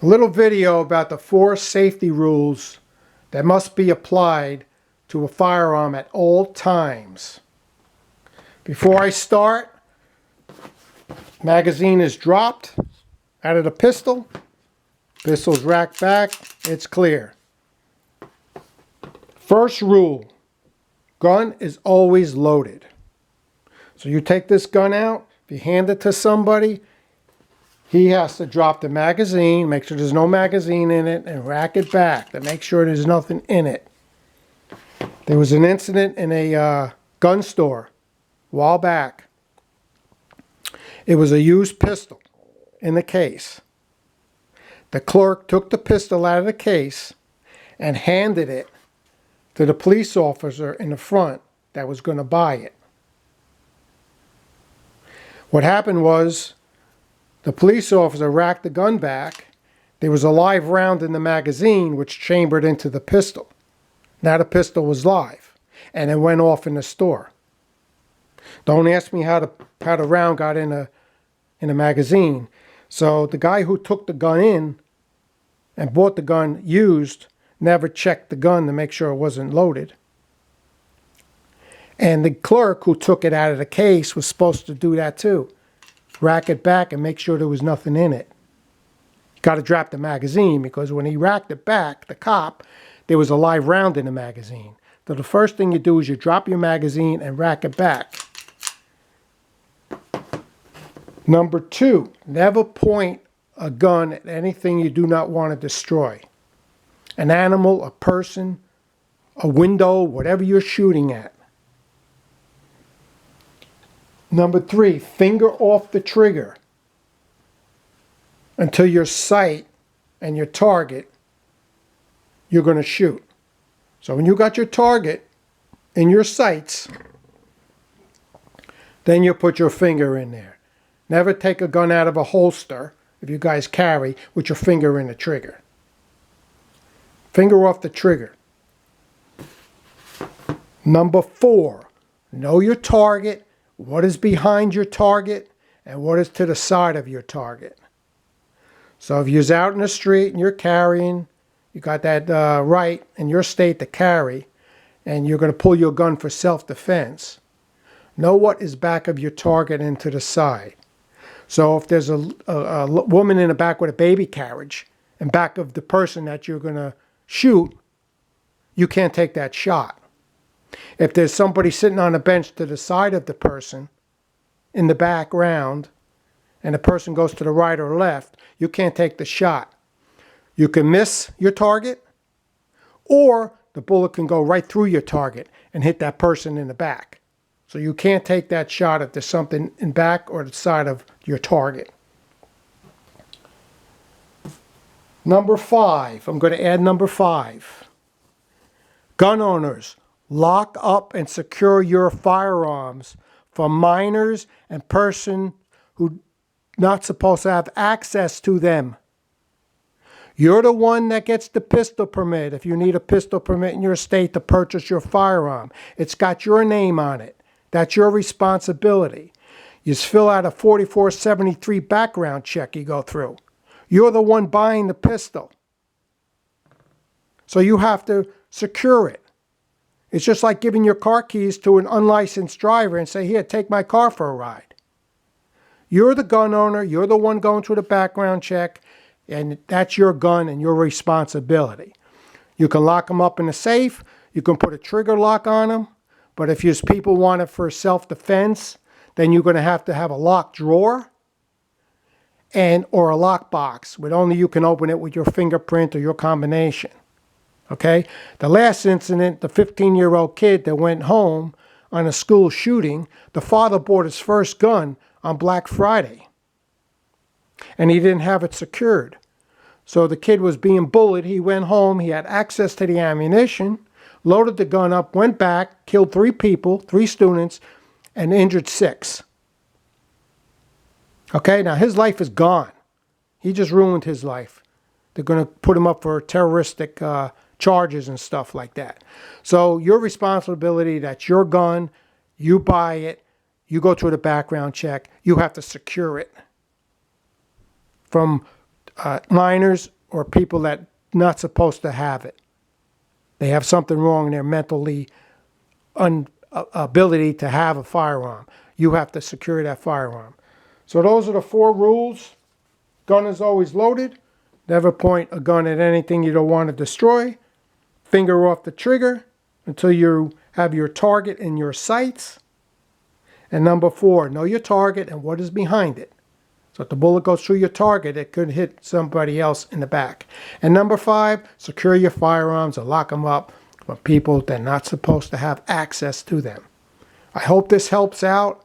A little video about the 4 safety rules that must be applied to a firearm at all times. Before I start, magazine is dropped out of the pistol. Pistol's racked back. It's clear. First rule, gun is always loaded. So you take this gun out, if you hand it to somebody, he has to drop the magazine, make sure there's no magazine in it, and rack it back to make sure there's nothing in it. There was an incident in a gun store a while back. It was a used pistol in the case. The clerk took the pistol out of the case and handed it to the police officer in the front that was going to buy it. What happened was the police officer racked the gun back. There was a live round in the magazine which chambered into the pistol. Now the pistol was live and it went off in the store. Don't ask me how the round got in a magazine. So the guy who took the gun in and bought the gun used never checked the gun to make sure it wasn't loaded. And the clerk who took it out of the case was supposed to do that too. Rack it back and make sure there was nothing in it. Got to drop the magazine because when he racked it back, the cop, there was a live round in the magazine. So the first thing you do is you drop your magazine and rack it back. Number 2, never point a gun at anything you do not want to destroy. An animal, a person, a window, whatever you're shooting at. Number 3, finger off the trigger until your sight and your target you're going to shoot. So when you got your target in your sights, then you put your finger in there. Never take a gun out of a holster, if you guys carry, with your finger in the trigger. Finger off the trigger. Number 4, know your target, what is behind your target, and what is to the side of your target. So if you're out in the street and you're carrying, you got that right in your state to carry, and you're going to pull your gun for self-defense, know what is back of your target and to the side. So if there's a woman in the back with a baby carriage and back of the person that you're going to shoot, you can't take that shot. If there's somebody sitting on a bench to the side of the person in the background and the person goes to the right or left, you can't take the shot. You can miss your target, or the bullet can go right through your target and hit that person in the back. So you can't take that shot if there's something in back or the side of your target. Number 5, I'm going to add number 5. Gun owners, lock up and secure your firearms from minors and persons who not supposed to have access to them. You're the one that gets the pistol permit if you need a pistol permit in your state to purchase your firearm. It's got your name on it. That's your responsibility. You just fill out a 4473 background check you go through. You're the one buying the pistol. So you have to secure it. It's just like giving your car keys to an unlicensed driver and say, here, take my car for a ride. You're the gun owner. You're the one going through the background check. And that's your gun and your responsibility. You can lock them up in a safe. You can put a trigger lock on them. But if your people want it for self-defense, then you're going to have a locked drawer or a lock box with only you can open it with your fingerprint or your combination. Okay? The last incident, the 15-year-old kid that went home on a school shooting, the father bought his first gun on Black Friday. And he didn't have it secured. So the kid was being bullied. He went home. He had access to the ammunition, loaded the gun up, went back, killed 3 people, 3 students, and injured 6. Okay, now his life is gone. He just ruined his life. They're going to put him up for terroristic charges and stuff like that. So your responsibility, that's your gun, you buy it, you go through the background check, you have to secure it from minors or people that not supposed to have it. They have something wrong in their mentally ability to have a firearm. You have to secure that firearm. So those are the 4 rules. Gun is always loaded. Never point a gun at anything you don't want to destroy. Finger off the trigger until you have your target in your sights. And number 4, know your target and what is behind it. So if the bullet goes through your target, it could hit somebody else in the back. And number 5, secure your firearms or lock them up from people that are not supposed to have access to them. I hope this helps out.